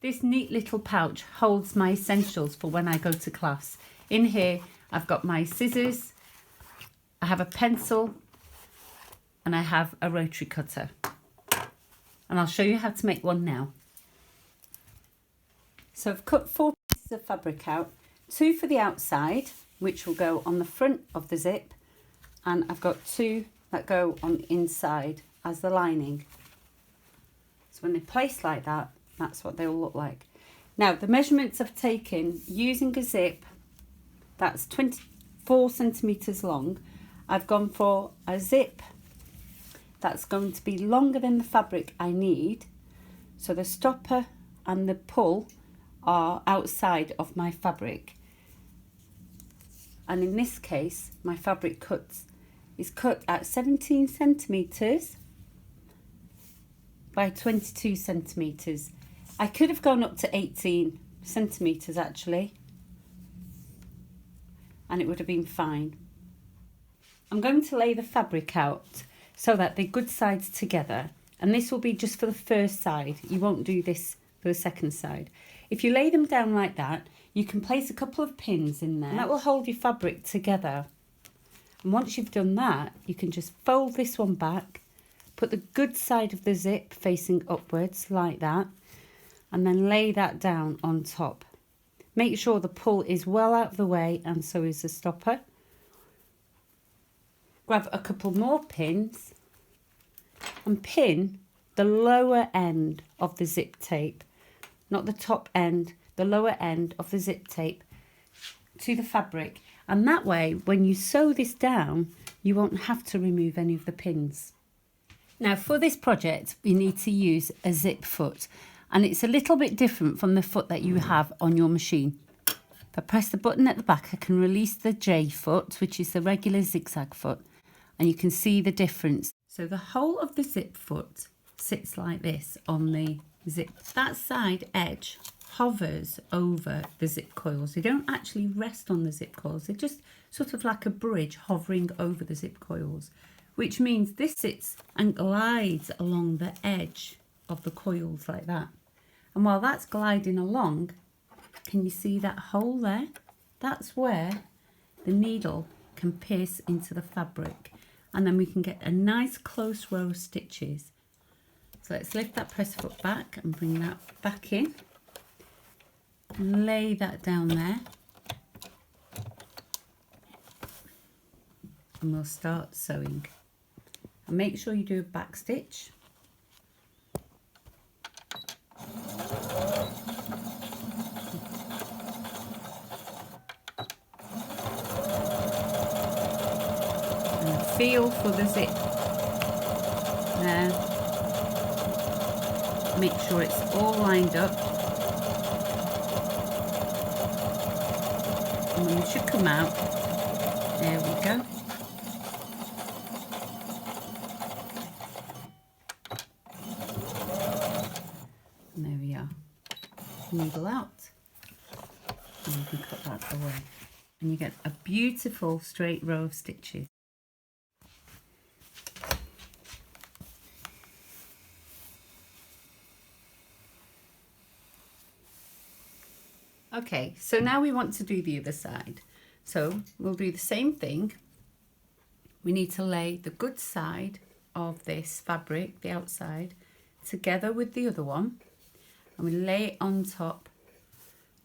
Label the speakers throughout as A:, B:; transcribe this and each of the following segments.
A: This neat little pouch holds my essentials for when I go to class. In here, I've got my scissors, I have a pencil, and I have a rotary cutter. And I'll show you how to make one now. So I've cut 4 pieces of fabric out, 2 for the outside, which will go on the front of the zip, and I've got 2 that go on the inside as the lining. So when they're placed like that, that's what they will look like. Now the measurements I've taken using a zip that's 24 centimeters long. I've gone for a zip that's going to be longer than the fabric I need. So the stopper and the pull are outside of my fabric. And in this case, my fabric is cut at 17 centimeters by 22 centimeters. I could have gone up to 18 centimeters actually, and it would have been fine. I'm going to lay the fabric out so that they're good sides together, and this will be just for the first side. You won't do this for the second side. If you lay them down like that, you can place a couple of pins in there, and that will hold your fabric together. And once you've done that, you can just fold this one back, put the good side of the zip facing upwards like that, and then lay that down on top. Make sure the pull is well out of the way, and so is the stopper. Grab a couple more pins and pin the lower end of the zip tape, not the top end, the lower end of the zip tape to the fabric. And that way, when you sew this down, you won't have to remove any of the pins. Now for this project, we need to use a zip foot, and it's a little bit different from the foot that you have on your machine. If I press the button at the back, I can release the J foot, which is the regular zigzag foot, and you can see the difference. So the whole of the zip foot sits like this on the zip. That side edge hovers over the zip coils. They don't actually rest on the zip coils. They're just sort of like a bridge hovering over the zip coils, which means this sits and glides along the edge of the coils like that. And while that's gliding along, can you see that hole there? That's where the needle can pierce into the fabric, and then we can get a nice close row of stitches. So let's lift that press foot back and bring that back in. Lay that down there, and we'll start sewing. And make sure you do a back stitch. And feel for the zip there. Make sure it's all lined up. And then it should come out. There we go. And there we are. Needle out. And you can cut that away. And you get a beautiful straight row of stitches. Okay, so now we want to do the other side. So we'll do the same thing. We need to lay the good side of this fabric, the outside, together with the other one. And we lay it on top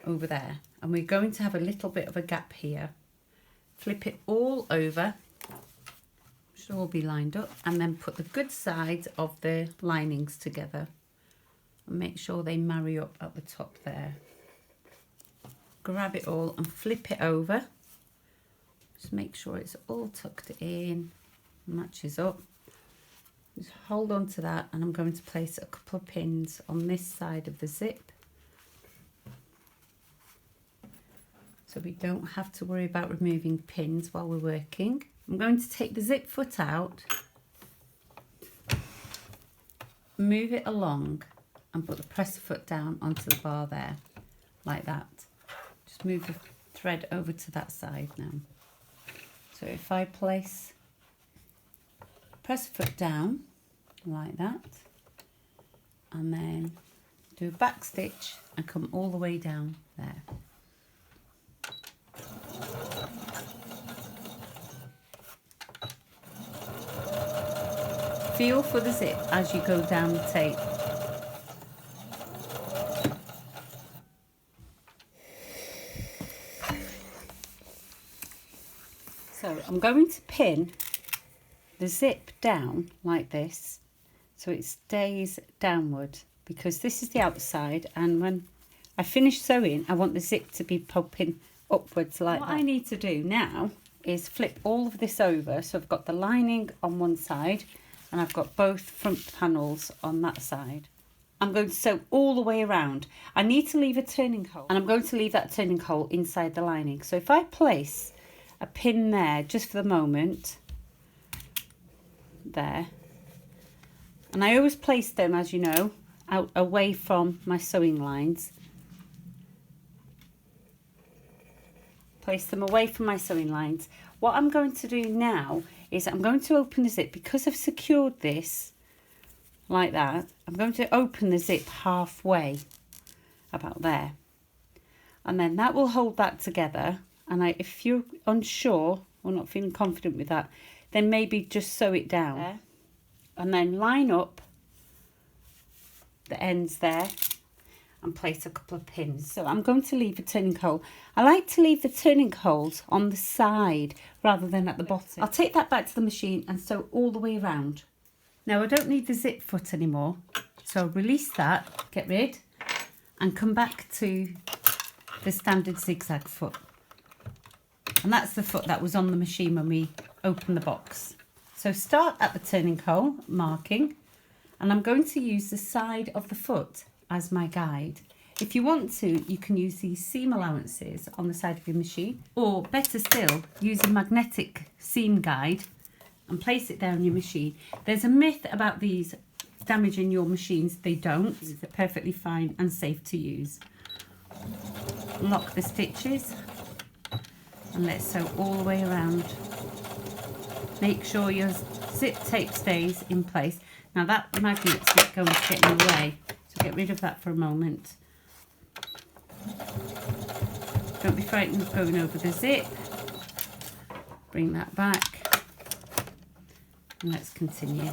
A: over there. And we're going to have a little bit of a gap here. Flip it all over. Should all be lined up. And then put the good sides of the linings together. And make sure they marry up at the top there. Grab it all and flip it over. Just make sure it's all tucked in, matches up. Just hold on to that, and I'm going to place a couple of pins on this side of the zip, so we don't have to worry about removing pins while we're working. I'm going to take the zip foot out, move it along, and put the presser foot down onto the bar there, like that. Just move the thread over to that side now. So if I place presser foot down like that, and then do a back stitch and come all the way down there. Feel for the zip as you go down the tape. So I'm going to pin the zip down like this so it stays downward, because this is the outside, and when I finish sewing I want the zip to be popping upwards like that. What I need to do now is flip all of this over, so I've got the lining on one side and I've got both front panels on that side. I'm going to sew all the way around. I need to leave a turning hole, and I'm going to leave that turning hole inside the lining. So if I place a pin there just for the moment, there, and I always place them, as you know, out away from my sewing lines. Place them away from my sewing lines. What I'm going to do now is I'm going to open the zip, because I've secured this like that. I'm going to open the zip halfway, about there, and then that will hold that together. And if you're unsure or not feeling confident with that, then maybe just sew it down there, and then line up the ends there and place a couple of pins. So I'm going to leave a turning hole. I like to leave the turning holes on the side rather than at the bottom. I'll take that back to the machine and sew all the way around. Now I don't need the zip foot anymore, so I'll release that, get rid, and come back to the standard zigzag foot. And that's the foot that was on the machine when we opened the box. So start at the turning hole marking, and I'm going to use the side of the foot as my guide. If you want to, you can use these seam allowances on the side of your machine, or better still, use a magnetic seam guide and place it there on your machine. There's a myth about these damaging your machines. They don't. They're perfectly fine and safe to use. Lock the stitches and let's sew all the way around. Make sure your zip tape stays in place. Now that magnet's going to get in the way, so get rid of that for a moment. Don't be frightened of going over the zip. Bring that back and let's continue.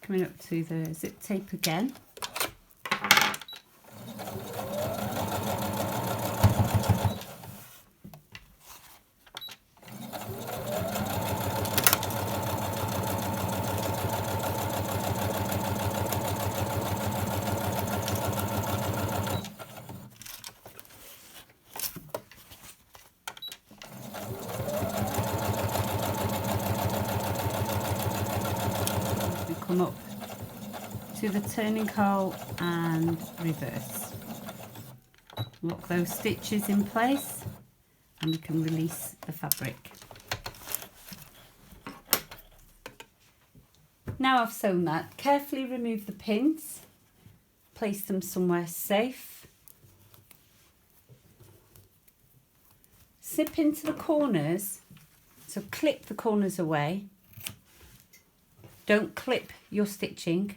A: Coming up to the zip tape again. Come up to the turning hole and reverse. Lock those stitches in place and we can release the fabric. Now I've sewn that, carefully remove the pins, place them somewhere safe. Snip into the corners, so clip the corners away. Don't clip your stitching.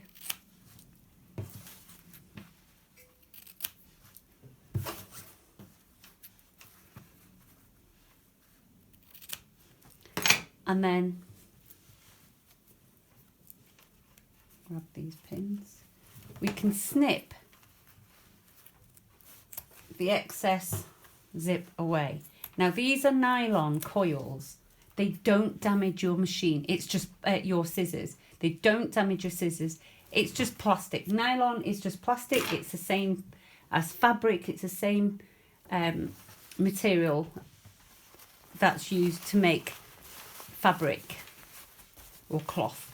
A: And then grab these pins. We can snip the excess zip away. Now these are nylon coils. They don't damage your machine. It's just your scissors. They don't damage your scissors. It's just plastic. Nylon is just plastic. It's the same as fabric. It's the same material that's used to make fabric or cloth.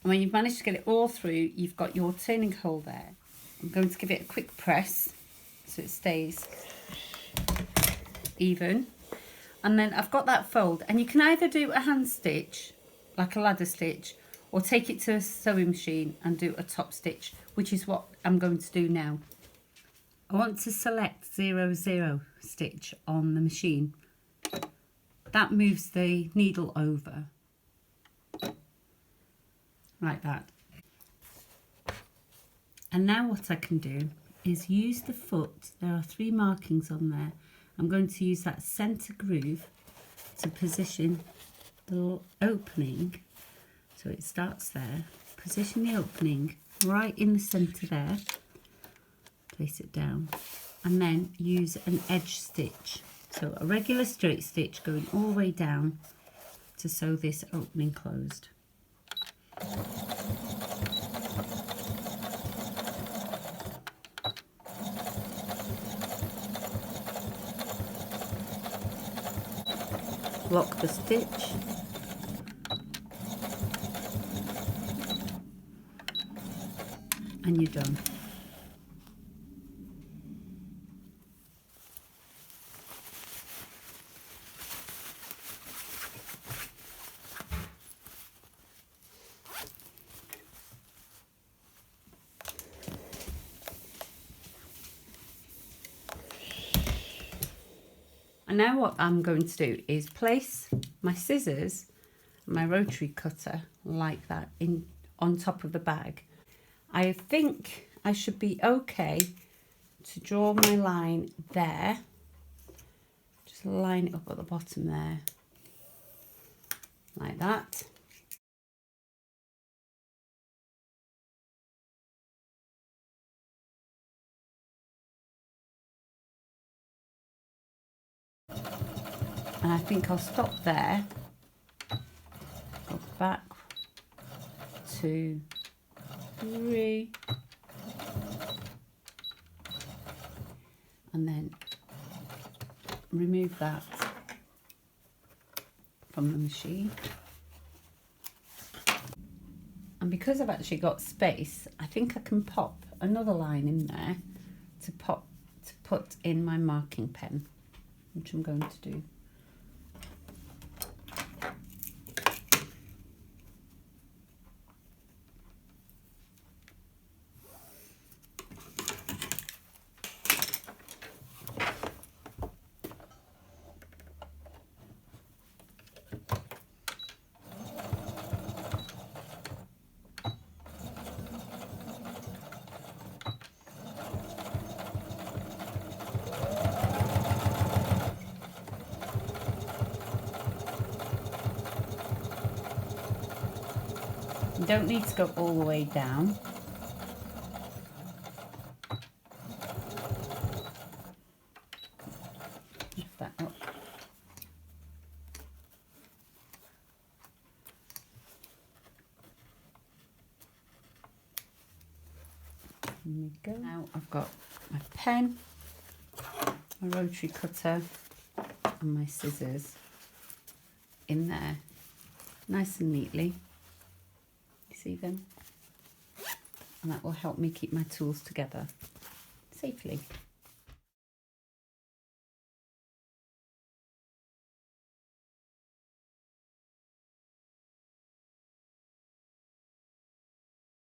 A: And when you've managed to get it all through, you've got your turning hole there. I'm going to give it a quick press so it stays even. And then I've got that fold, and you can either do a hand stitch, like a ladder stitch, or take it to a sewing machine and do a top stitch, which is what I'm going to do now. I want to select 00 stitch on the machine. That moves the needle over like that. And now what I can do is use the foot. There are 3 markings on there. I'm going to use that centre groove to position the opening. So it starts there. Position the opening right in the centre there. Place it down. And then use an edge stitch. So a regular straight stitch going all the way down to sew this opening closed. Lock the stitch. And you're done. And now what I'm going to do is place my scissors, my rotary cutter like that on top of the bag. I think I should be okay to draw my line there. Just line it up at the bottom there, like that. And I think I'll stop there, go back, 2, 3, and then remove that from the machine. And because I've actually got space, I think I can pop another line in there to put in my marking pen, which I'm going to do. You don't need to go all the way down. Lift that up. There we go. Now I've got my pen, my rotary cutter and my scissors in there, nice and neatly. See them, and that will help me keep my tools together safely.